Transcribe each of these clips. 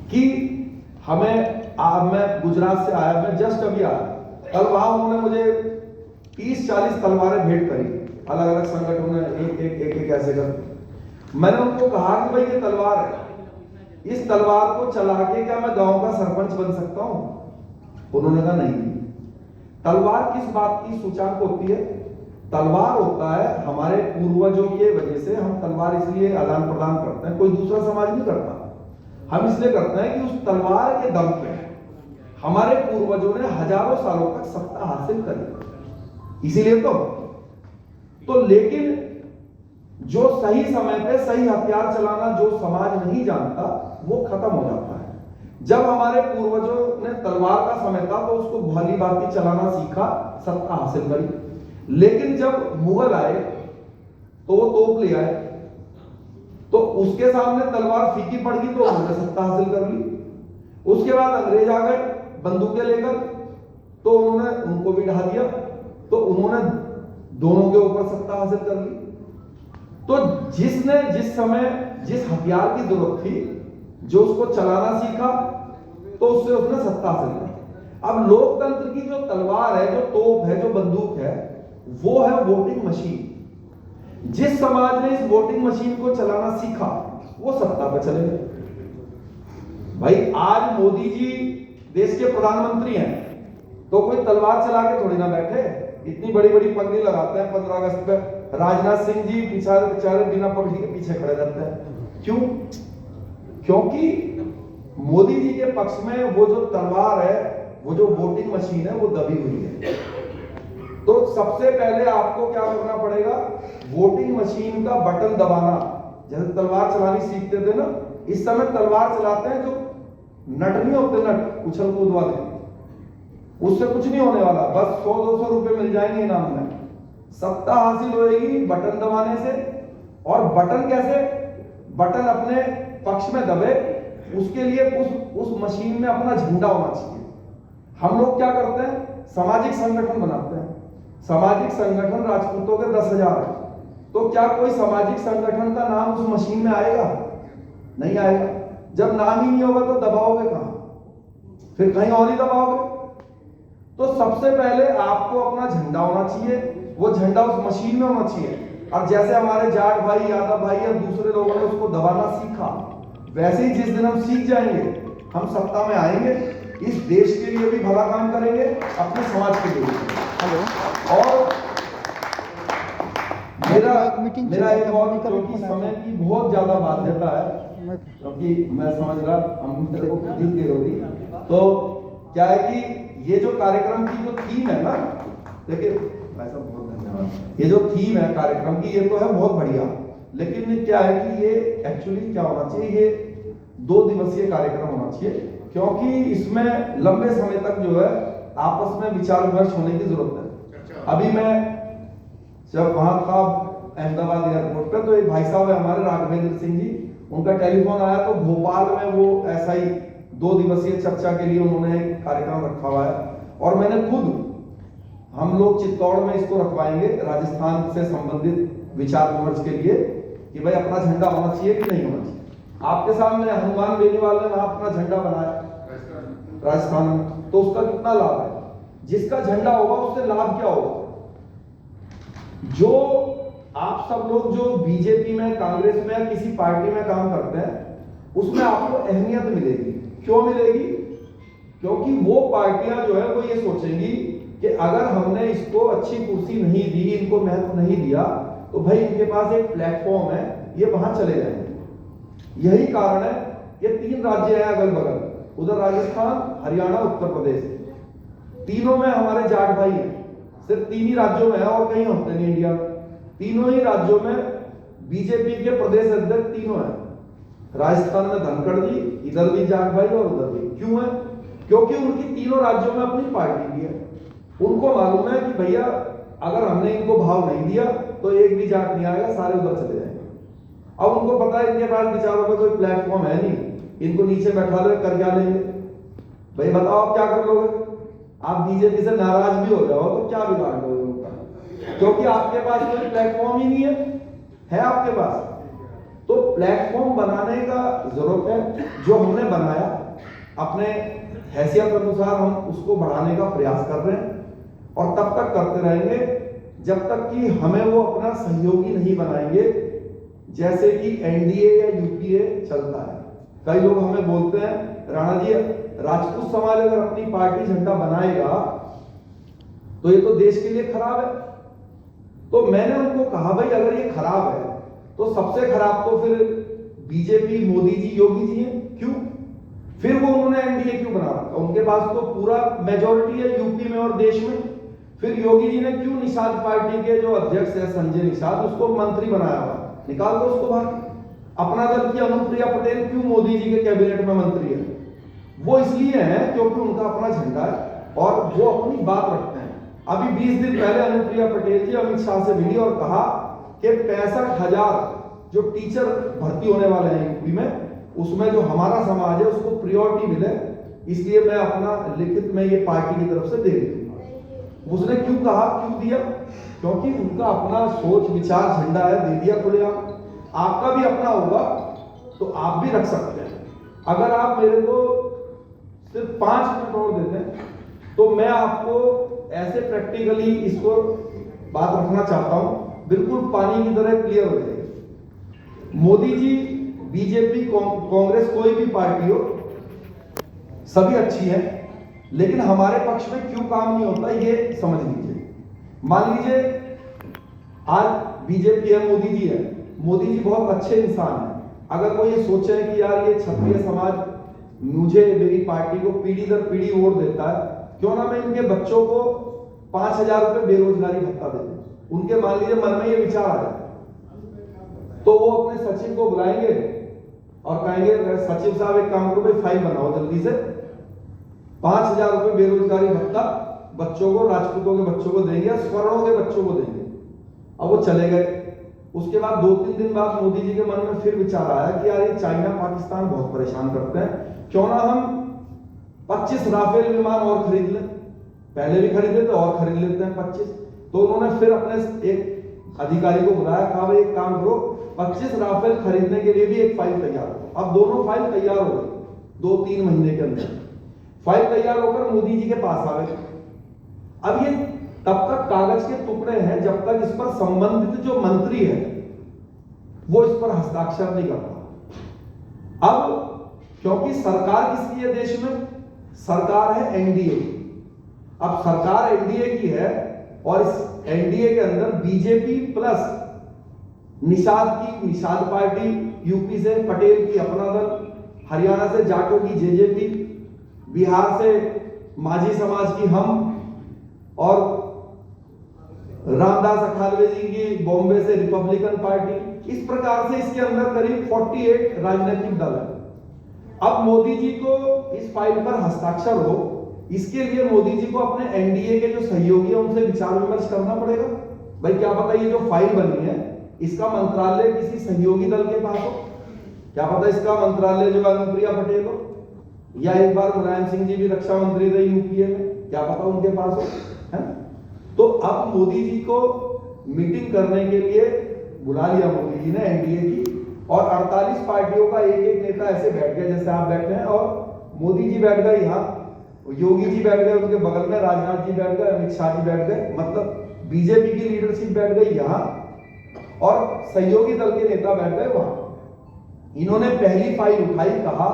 कि मैं गुजरात से आया, मैं जस्ट अभी आया, कल वहां उन्होंने मुझे 30-40 तलवारें भेंट करी, अलग अलग संगठनों ने एक ऐसे कर। मैंने उनको कहा कि भाई ये तलवार है, इस तलवार को चला के क्या मैं गांव का सरपंच बन सकता हूं? उन्होंने कहा नहीं। तलवार किस बात की सूचक होती है? तलवार होता है हमारे पूर्वजों के वजह से हम तलवार इसलिए आदान प्रदान करते हैं, कोई दूसरा समाज नहीं करता। हम इसलिए करते हैं कि उस तलवार के दम पे हमारे पूर्वजों ने हजारों सालों तक सत्ता हासिल करी, इसीलिए तो लेकिन जो सही समय पे सही हथियार चलाना जो समाज नहीं जानता वो खत्म हो जाता है। जब हमारे पूर्वजों ने तलवार का समय था तो उसको भली भांति चलाना सीखा, सत्ता हासिल करी। लेकिन जब मुगल आए तो वो तोप ले आए, तो उसके सामने तलवार फीकी पड़ गई तो उन्होंने सत्ता हासिल कर ली। उसके बाद अंग्रेज आ गए बंदूकें लेकर, तो उन्होंने उनको भी ढा दिया, तो उन्होंने दोनों के ऊपर सत्ता हासिल कर ली। तो जिसने जिस समय जिस हथियार की जरूरत थी, जो उसको चलाना सीखा, तो उससे उसने सत्ता हासिल की। अब लोकतंत्र की जो तलवार है, जो तोप है, जो बंदूक है, वो है वोटिंग मशीन। जिस समाज ने इस वोटिंग मशीन को चलाना सीखा वो सत्ता पर चले गए। भाई आज मोदी जी देश के प्रधानमंत्री हैं तो कोई तलवार चला के थोड़ी ना बैठे, इतनी बड़ी बड़ी पगड़ी लगाते हैं 15 अगस्त पे। राजनाथ सिंह जी बेचारे बिना पगड़ी के पीछे खड़े रहते हैं, क्यों? क्योंकि मोदी जी के पक्ष में वो जो तलवार है, वो जो वोटिंग मशीन है, वो दबी हुई है। तो सबसे पहले आपको क्या करना पड़ेगा? वोटिंग मशीन का बटन दबाना। जैसे तलवार चलानी सीखते थे ना, इस समय तलवार चलाते हैं जो नट नहीं होते, नट उछल कूद वाले, उससे कुछ नहीं होने वाला, बस 100-200 रुपए मिल जाएंगे इनाम में। सत्ता हासिल होएगी बटन दबाने से। और बटन कैसे? बटन अपने पक्ष में दबे, उसके लिए उस मशीन में अपना झंडा होना चाहिए। हम लोग क्या करते हैं? सामाजिक संगठन बनाते हैं। सामाजिक संगठन राजपूतों के 10,000 है, तो क्या कोई सामाजिक संगठन का नाम उस मशीन में आएगा? नहीं आएगा। जब नाम ही नहीं होगा तो दबाओगे कहां? फिर कहीं और ही दबाओगे। तो सबसे पहले आपको अपना झंडा होना चाहिए, वो झंडा उस मशीन में होना चाहिए। अब जैसे हमारे जाट भाई, यादव भाई या दूसरे लोगों ने उसको दबाना सीखा, वैसे ही जिस दिन हम सीख जाएंगे, हम सत्ता में आएंगे, इस देश के लिए भी भला काम करेंगे, अपने समाज के लिए भी। और मेरा एक और, क्योंकि समय की बहुत ज्यादा बाध्यता है, क्योंकि मैं समझ रहा हम मेरे को खुद ही होगी, तो क्या है कि ये जो कार्यक्रम की जो थीम है ना, देखिए भाई साहब बहुत धन्यवाद, ये जो थीम है कार्यक्रम की, ये तो है बहुत बढ़िया, लेकिन क्या है कि ये एक्चुअली क्या होना चाहिए, ये 2 दिवसीय कार्यक्रम होना चाहिए, क्योंकि इसमें लंबे समय तक जो है आपस में विचार विमर्श होने की जरूरत है। अभी मैं जब वहां था अहमदाबाद एयरपोर्ट पे, तो एक भाई साहब है हमारे राघवेंद्र सिंह जी, उनका टेलीफोन आया, तो भोपाल में वो ऐसा ही 2 दिवसीय चर्चा के लिए उन्होंने एक कार्यक्रम रखा हुआ है। और मैंने खुद, हम लोग चित्तौड़ में इसको रखवाएंगे राजस्थान से संबंधित विचार विमर्श के लिए, कि भाई अपना झंडा होना चाहिए कि नहीं होना चाहिए। आपके सामने हनुमान बेनीवाल ने वहां अपना झंडा बनाया राजस्थान में, तो उसका कितना लाभ है? जिसका झंडा होगा उससे लाभ क्या होगा? जो आप सब लोग जो बीजेपी में, कांग्रेस में या किसी पार्टी में काम करते हैं, उसमें आपको अहमियत मिलेगी। क्यों मिलेगी? क्योंकि वो पार्टियां जो है वो ये सोचेंगी कि अगर हमने इसको अच्छी कुर्सी नहीं दी, इनको महत्व नहीं दिया, तो भाई इनके पास एक प्लेटफॉर्म है, ये वहां चले जाएंगे। यही कारण है, ये 3 राज्य हैं अगल बगल, उधर राजस्थान, हरियाणा, उत्तर प्रदेश, तीनों में हमारे जाट भाई हैं। सिर्फ 3 ही राज्यों में है और कहीं होते नहीं इंडिया में। तीनों ही राज्यों में बीजेपी के प्रदेश अध्यक्ष तीनों हैं। राजस्थान में धनखड़ जी, इधर भी जाट भाई और उधर भी। क्यों है? क्योंकि उनकी तीनों राज्यों में अपनी पार्टी भी है। उनको मालूम है कि भैया अगर हमने इनको भाव नहीं दिया तो एक भी जाट नहीं आएगा, सारे उधर चले जाएंगे। अब उनको पता है इनके पास विचारों पर कोई प्लेटफॉर्म है नहीं, इनको नीचे बैठा लो, कर क्या लेंगे? भाई बताओ आप क्या कर लोगे? आप बीजेपी से नाराज भी हो जाओ तो क्या बिगाड़ लोगे उनका? क्योंकि आपके पास कोई प्लेटफॉर्म ही नहीं है आपके पास। तो प्लेटफॉर्म बनाने का जरूरत है, जो हमने बनाया अपने हैसियत अनुसार हम उसको बढ़ाने का प्रयास कर रहे हैं और तब तक करते रहेंगे जब तक कि हमें वो अपना सहयोगी नहीं बनाएंगे, जैसे कि एनडीए या यूपीए चलता है। कई लोग हमें बोलते हैं राणा जी, राजपूत समाज अगर अपनी पार्टी झंडा बनाएगा तो ये तो देश के लिए खराब है। तो मैंने उनको कहा भाई अगर ये खराब है तो सबसे खराब तो फिर बीजेपी, मोदी जी, योगी जी हैं, क्यों? फिर वो उन्होंने एनडीए क्यों बना रखा? उनके पास तो पूरा मेजॉरिटी है यूपी में और देश में। फिर योगी जी ने क्यों निषाद पार्टी के जो अध्यक्ष है संजय निषाद, उसको मंत्री बनाया हुआ? निकाल दो उसको बाहर। अपना दल की अनुप्रिया पटेल क्यों मोदी जी के कैबिनेट में मंत्री है? वो इसलिए है क्योंकि उनका अपना झंडा है और वो अपनी बात रखते हैं। अभी 20 दिन पहले अनुप्रिया पटेल जी अमित शाह से मिली और कहा कि 65,000 जो टीचर भर्ती होने वाले हैं यूपी में, उसमें जो हमारा समाज है उसको प्रायोरिटी मिले, इसलिए मैं अपना लिखित में ये पार्टी की तरफ से दे दूंगा। उसने क्यों कहा, क्यों दिया? क्योंकि उनका अपना सोच विचार झंडा है, दे दिया खुलेआम। आपका भी अपना होगा तो आप भी रख सकते हैं। अगर आप मेरे को सिर्फ 5 मिनट और देते हैं तो मैं आपको ऐसे प्रैक्टिकली इसको बात रखना चाहता हूं, बिल्कुल पानी की तरह क्लियर हो जाएगी। मोदी जी, बीजेपी, कांग्रेस, कोई भी पार्टी हो, सभी अच्छी है, लेकिन हमारे पक्ष में क्यों काम नहीं होता ये समझ लीजिए। मान लीजिए आज बीजेपी है, मोदी जी है, मोदी जी बहुत अच्छे इंसान हैं। अगर वो ये सोचे कि यार ये क्षत्रिय समाज मुझे, मेरी पार्टी को पीढ़ी दर पीढ़ी वोट देता है, क्यों ना मैं इनके बच्चों को 5,000 रुपए बेरोजगारी भत्ता दे दूं। उनके मान लीजिए मन में ये विचार आ जाए तो वो अपने सचिव को बुलाएंगे और कहेंगे सचिव साहब एक काम करो भाई, फाइल बनाओ जल्दी से, 5,000 रुपए बेरोजगारी भत्ता बच्चों को, राजपूतों के बच्चों को देंगे, स्वर्णों के बच्चों को देंगे। अब वो चले गए। उसके बाद 2-3 दिन बाद मोदी जी के मन में फिर विचार आया कि यार ये चाइना, पाकिस्तान बहुत परेशान करते हैं, क्यों ना हम 25 राफेल विमान और खरीद लें। पहले भी खरीदे थे और खरीद लेते हैं 25। तो उन्होंने फिर अपने एक अधिकारी को बुलाया, कहा भाई एक काम करो, 25 राफेल खरीदने के लिए भी एक फाइल तैयार हो। अब दोनों फाइल तैयार हो गई 2-3 महीने के अंदर। फाइल तैयार होकर मोदी जी के पास आ गए। अब ये तब तक कागज के टुकड़े हैं जब तक इस पर संबंधित जो मंत्री है वो इस पर हस्ताक्षर नहीं करता। अब क्योंकि सरकार किसकी है देश में? सरकार है एनडीए की। अब सरकार एनडीए की है और इस एनडीए के अंदर बीजेपी प्लस निषाद की, निषाद पार्टी यूपी से, पटेल की अपना दल, हरियाणा से जाटों की जेजेपी, बिहार से माझी समाज की हम, और रामदास अठावले जी की बॉम्बे से रिपब्लिकन पार्टी। इस प्रकार से इसके अंदर करीब 48 राजनीतिक दल है। अब मोदी जी को इस फाइल पर हस्ताक्षर हो, इसके लिए मोदी जी को अपने एनडीए के जो सहयोगी हैं उनसे विचार विमर्श करना पड़ेगा। भाई क्या पता ये जो फाइल बनी है इसका मंत्रालय किसी सहयोगी दल के पास हो, क्या पता इसका मंत्रालय जो अनुप्रिया पटेल हो, या एक बार मुलायम सिंह जी भी रक्षा मंत्री थे यूपीए में, क्या पता उनके पास हो, है? तो अब मोदी जी को मीटिंग करने के लिए बुला लिया मोदी जी ने एनडीए की, और 48 पार्टियों का एक एक नेता ऐसे बैठ गया जैसे आप बैठे हैं, और मोदी जी बैठ गए यहाँ, योगी जी बैठ गए उनके बगल में, राजनाथ जी बैठ गए, अमित शाह जी बैठ गए, मतलब बीजेपी की लीडरशिप बैठ गई यहाँ और सहयोगी दल के नेता बैठ गए वहां। इन्होंने पहली फाइल उठाई, कहा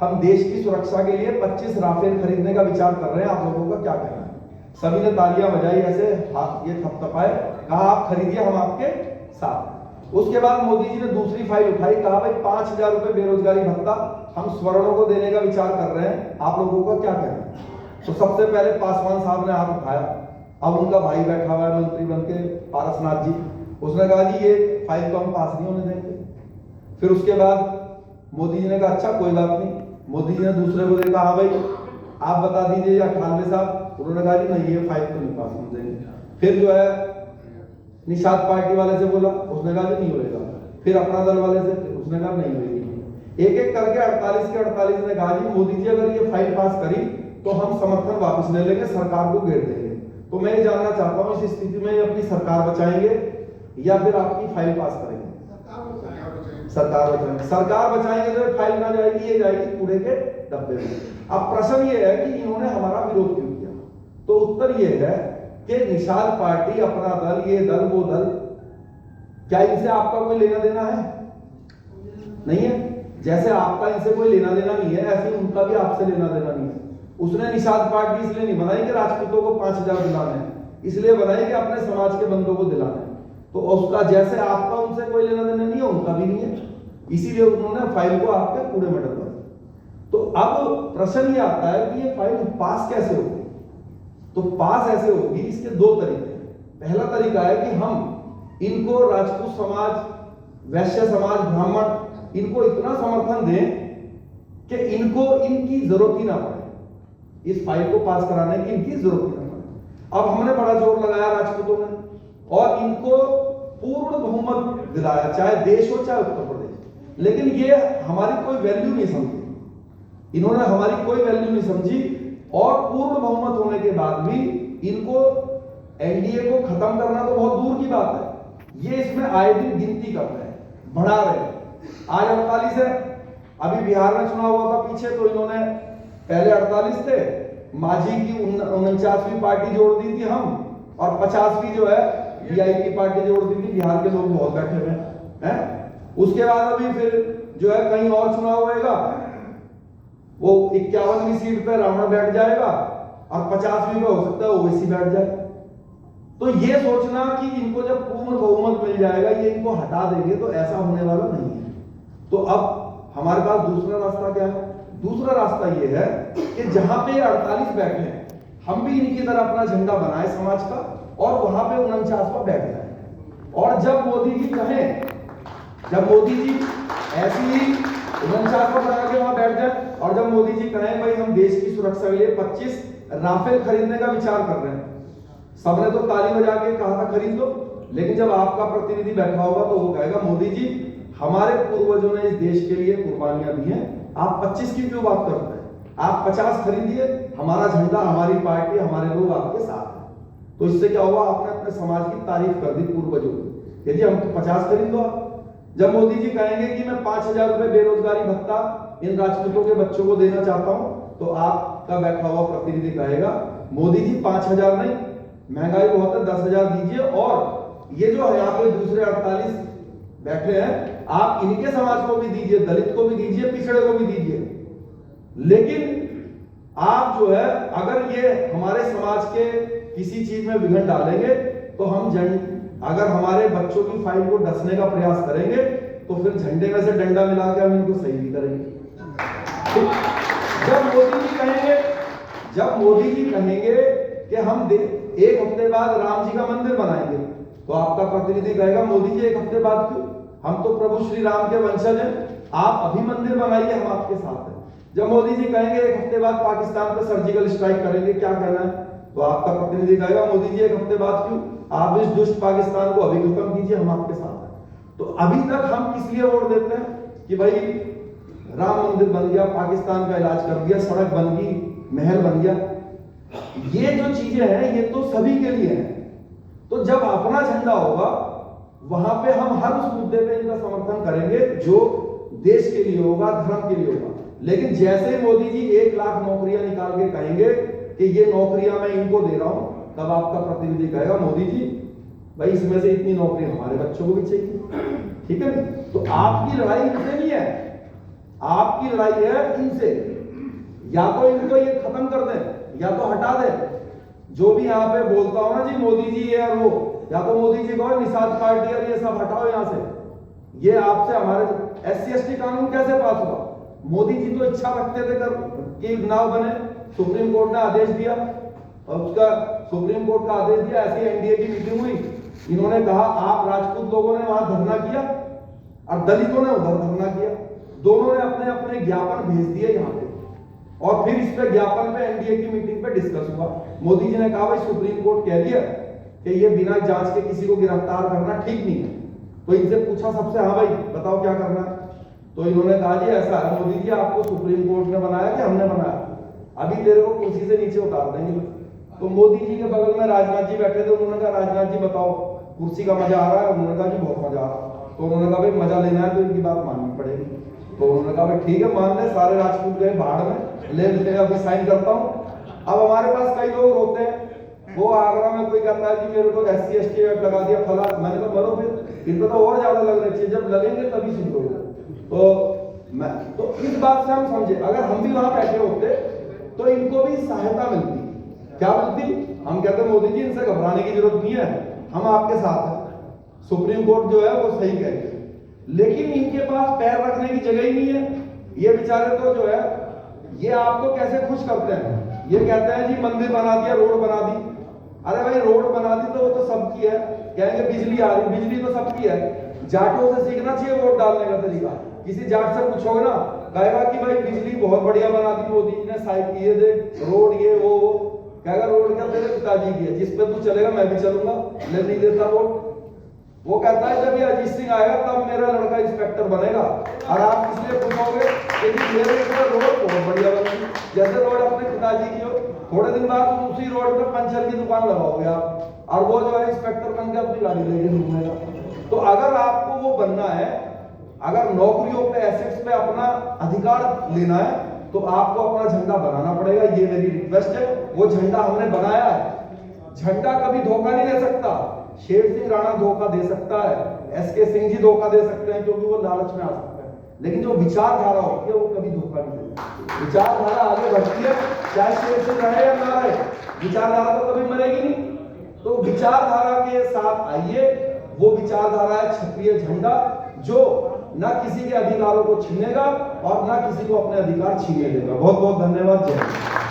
हम देश की सुरक्षा के लिए 25 राफेल खरीदने का विचार कर रहे हैं, आप लोगों का क्या कहना है? सभी ने तालियां बजाई, ऐसे हाथ ये थपथपाए, कहा आप खरीदिए, हम आपके साथ। उसके बाद मोदी जी ने दूसरी फाइल उठाई, कहा भाई 5,000 रुपए बेरोजगारी भत्ता हम स्वर्णों को देने का विचार कर रहे हैं, आप लोगों का क्या कहना है? तो सबसे पहले पासवान साहब ने हाथ उठाया। अब उनका भाई बैठा हुआ है मंत्री बन के, पारसनाथ जी, उसने कहा जी ये फाइल तो हम पास नहीं होने देंगे। फिर उसके बाद मोदी जी ने कहा अच्छा कोई बात नहीं। मोदी जी ने दूसरे को देखा, हाँ भाई आप बता दीजिए या अठावले साहब, उन्होंने कहा जी नहीं ये फाइल तो नहीं पास होने देंगे। फिर जो है निषाद पार्टी वाले से बोला, उसने कहा जी नहीं होएगा। फिर अपना दल वाले से, उसने कहा नहीं होगी। एक एक करके 48 के 48 ने कहा जी मोदी जी अगर ये फाइल पास करी तो हम समर्थन वापस ले लेंगे, सरकार को घेर देंगे। तो मैं ये जानना चाहता हूँ इस स्थिति में अपनी सरकार बचाएंगे या फिर आपकी फाइल पास करेंगे? सरकार बचाएंगे, सरकार बचाएंगे तो फाइल कहां जाएगी? ये जाएगी कूड़े के डब्बे में। अब प्रश्न ये है कि इन्होंने हमारा विरोध क्यों किया? तो उत्तर ये है कि निषाद पार्टी, अपना दल, ये दल, वो दल, क्या इनसे आपका कोई लेना देना है? नहीं है। जैसे आपका इनसे कोई लेना देना नहीं है, ऐसे उनका भी आपसे लेना देना नहीं है। उसने निषाद पार्टी इसलिए नहीं बनाई कि राजपूतों को 5,000 दिलाने हैं, इसलिए बनाई कि अपने समाज के बंदों को दिलाने हैं। तो उसका जैसे आपका उनसे कोई लेना देना नहीं है, उनका भी नहीं है, इसीलिए उन्होंने फाइल को आपके कूड़े में डलवा दिया। तो अब प्रश्न ये आता है कि ये फाइल पास कैसे होगी? तो पास ऐसे होगी, इसके दो तरीके हैं। पहला तरीका है कि हम इनको राजपूत समाज, वैश्य समाज, ब्राह्मण, इनको इतना समर्थन दें कि इनको इनकी जरूरत ही ना पड़े, इस फाइल को पास कराने की इनकी जरूरत ही ना पड़े। अब हमने बड़ा जोर लगाया राजपूतों ने और इनको पूर्ण बहुमत दिलाया, चाहे देश हो चाहे उत्तर प्रदेश। लेकिन ये हमारी कोई वैल्यू नहीं समझी, इन्होंने हमारी कोई वैल्यू नहीं समझी और पूर्ण बहुमत होने के बाद भी इनको एनडीए को खत्म करना तो बहुत दूर की बात है, ये इसमें आए दिन गिनती कर रहे हैं, बढ़ा रहे हैं। आज 48 है, अभी बिहार में चुनाव हुआ था पीछे, तो इन्होंने पहले 48 थे, मांझी की 49वीं पार्टी जोड़ दी थी हम, और 50वीं जो है वीआईपी पार्टी जोड़ दी थी। बिहार के लोग बहुत बैठे हुए हैं। उसके बाद अभी फिर जो है कहीं और चुनाव होएगा, वो 51वीं सीट पे रावण बैठ जाएगा और 50वीं पे हो सकता है ओवैसी बैठ जाए। तो ये सोचना कि इनको जब पूर्ण बहुमत मिल जाएगा ये इनको हटा देंगे, तो ऐसा होने वाला नहीं है। तो अब हमारे पास दूसरा रास्ता क्या है? दूसरा रास्ता ये है कि जहां पे 48 बैठे हैं, हम भी इनकी तरह अपना झंडा बनाए समाज का और वहां पे 49वां बैठ जाए। और जब मोदी जी कहें, जब मोदी जी ऐसी ही 49वां बना के वहां बैठ जाए, और जब मोदी जी कहें भाई हम देश की सुरक्षा के लिए 25 राफेल खरीदने का विचार कर रहे हैं, सबने तो ताली बजा के कहा था खरीद लो, लेकिन जब आपका प्रतिनिधि बैठा होगा तो वो कहेगा मोदी जी हमारे पूर्वजों ने इस देश के लिए कुर्बानियां दी हैं, आप 25 की क्यों बात करते हैं? आप 50 खरीदिए, हमारा झंडा, हमारी पार्टी, हमारे लोग आपके साथ हैं। तो इससे क्या हुआ? आपने अपने समाज की तारीफ कर दी पूर्वजों की, यदि हम तो 50 खरीद दो। जब मोदी जी कहेंगे कि मैं 5,000 रुपए बेरोजगारी भत्ता इन राजपूतों के बच्चों को देना चाहता हूं, तो आपका बैठा हुआ प्रतिनिधि कहेगा मोदी जी 5,000 नहीं, महंगाई बहुत है, 10,000 दीजिए, और ये जो यहाँ पे दूसरे 48 बैठे हैं आप इनके समाज को भी दीजिए, दलित को भी दीजिए, पिछड़े को भी दीजिए। लेकिन आप जो है अगर ये हमारे समाज के किसी चीज में विघन डालेंगे तो हम अगर हमारे बच्चों की फाइल को डसने का प्रयास करेंगे तो फिर झंडे में से डंडा मिला के हम इनको सही भी करेंगे। जब मोदी जी कहेंगे कि हम एक हफ्ते बाद राम जी का मंदिर बनाएंगे, तो आपका प्रतिनिधि कहेगा मोदी जी एक हफ्ते बाद क्यों? हम तो प्रभु श्री राम के वंशज हैं, आप अभी मंदिर बनाइए, हम आपके साथ हैं। जब मोदी जी कहेंगे एक हफ्ते बाद पाकिस्तान पर सर्जिकल स्ट्राइक करेंगे, क्या कहना है? तो आपका प्रतिनिधि कहेगा मोदी जी एक हफ्ते बाद क्यों? आप इस दुष्ट पाकिस्तान को अभी खत्म कीजिए, हम आपके साथ हैं। तो अभी तक हम किस लिए वोट देते हैं कि भाई राम मंदिर बन गया, पाकिस्तान का इलाज कर दिया, सड़क बन गई, महल बन गया। ये जो चीजें हैं ये तो सभी के लिए हैं। तो जब अपना झंडा होगा वहां पे हम हर उस मुद्दे पे इनका समर्थन करेंगे जो देश के लिए होगा, धर्म के लिए होगा। लेकिन जैसे मोदी जी 1 लाख नौकरियां निकाल के कहेंगे कि ये नौकरियां मैं इनको दे रहा हूं, तब आपका प्रतिनिधि कहेगा मोदी जी भाई इसमें से इतनी नौकरी हमारे बच्चों को भी चाहिए। ठीक है? तो आपकी लड़ाई इनसे नहीं है, आपकी लड़ाई है इनसे। या तो इनको ये खत्म कर दें या तो हटा दें। जो भी यहाँ पे बोलता हो ना जी मोदी जी ये और वो, या तो मोदी जी को निषाद पार्टी और ये सब हटाओ यहाँ से। ये आपसे हमारे SC/ST कानून कैसे पास हुआ? मोदी जी तो इच्छा रखते थे कि नाव बने, सुप्रीम कोर्ट ने आदेश दिया और उसका सुप्रीम कोर्ट का आदेश दिया। ऐसी एनडीए की मीटिंग हुई, इन्होंने कहा आप राजपूत लोगों ने वहां धरना किया और दलितों ने उधर धरना किया, दोनों ने अपने अपने ज्ञापन भेज दिए यहाँ पे, और फिर इस पे ज्ञापन पे एनडीए की मीटिंग पे डिस्कस हुआ। मोदी जी ने कहा भाई सुप्रीम कोर्ट कह दिया कि ये बिना जांच के किसी को गिरफ्तार करना ठीक नहीं है। तो इनसे पूछा सबसे, हाँ भाई बताओ क्या करना है? तो इन्होंने कहा जी ऐसा है मोदी जी, आपको सुप्रीम कोर्ट ने बनाया कि हमने बनाया? अभी तेरे को कुर्सी से नीचे उतार देंगे। तो मोदी जी के बगल में राजनाथ जी बैठे थे, उन्होंने कहा राजनाथ जी बताओ कुर्सी का मजा आ रहा है? उन्होंने कहा जी बहुत मजा आ रहा है। तो उन्होंने कहा भाई मजा लेना है तो इनकी बात माननी पड़ेगी। तो उन्होंने कहा भाई ठीक है मान ले, सारे राजपूत गए भाड़ में, ले लेते हैं, अभी साइन करता हूँ। अब हमारे पास कई लोग होते हैं, वो आगरा में कोई कहता है कि मेरे को SC ST एक्ट लगा दिया फला, मैंने कहा मरो फिर, इनको तो और ज्यादा लगना चाहिए, जब लगेंगे तभी सुनोगे। तो इस बात से हम समझे, अगर हम भी वहां बैठे होते तो इनको भी सहायता मिलती। क्या मिलती? हम कहते हैं मोदी जी इनसे घबराने की जरूरत नहीं है, हम आपके साथ हैं, सुप्रीम कोर्ट जो है वो सही कह रही है। लेकिन इनके पास पैर रखने की जगह ही नहीं है। ये बेचारे तो जो है ये आपको कैसे खुश करते हैं, ये कहते हैं जी मंदिर बना दिया, रोड बना दी। अरे भाई रोड बना दी तो वो तो सबकी है, कहेंगे बिजली आ रही, बिजली तो सबकी है। जाटों से सीखना चाहिए वोट डालने का तरीका। किसी जाट से पूछोगे ना, कहेगा कि भाई बिजली बहुत बढ़िया बना दी मोदी जी ने, साइड ये देख रोड ये वो, कहेगा रोड क्या तेरे पिताजी की है, जिस पे तू चलेगा मैं भी चलूंगा, ले नहीं देता वोट। वो कहता है जब ये अजीत सिंह आएगा तब मेरा लड़का इंस्पेक्टर बनेगा। और आप इसलिए पूछोगे कि मेरे रोड बहुत बढ़िया बनी, जैसे रोड अपने पिताजी की हो, थोड़े दिन बाद उसी रोड पे पंचर की दुकान लगाओगे आप, और वो जो है इंस्पेक्टर बन के अपनी गाड़ी लेके घूमेगा। तो अगर आपको वो बनना है, अगर नौकरियों पे एसेट्स पे अपना अधिकार लेना है, तो आपको अपना झंडा बनाना पड़ेगा। ये मेरी रिक्वेस्ट है, वो झंडा हमने बनाया है। झंडा कभी धोखा नहीं दे सकता। शेर सिंह राणा धोखा दे सकता है, SK सिंह जी धोखा दे सकते हैं क्योंकि वो लालच में आ सकते हैं, लेकिन जो विचारधारा होती है वो कभी धोखा नहीं देती। विचारधारा आगे बढ़ती है, चाहे शेर सिंह रहे या ना रहे, विचारधारा तो कभी मरेगी नहीं। तो विचारधारा के साथ आइए, वो विचारधारा है क्षत्रिय झंडा, जो ना किसी के अधिकारों को छीनेगा और ना किसी को अपने अधिकार छीनने देगा। बहुत बहुत धन्यवाद। जय हिंद।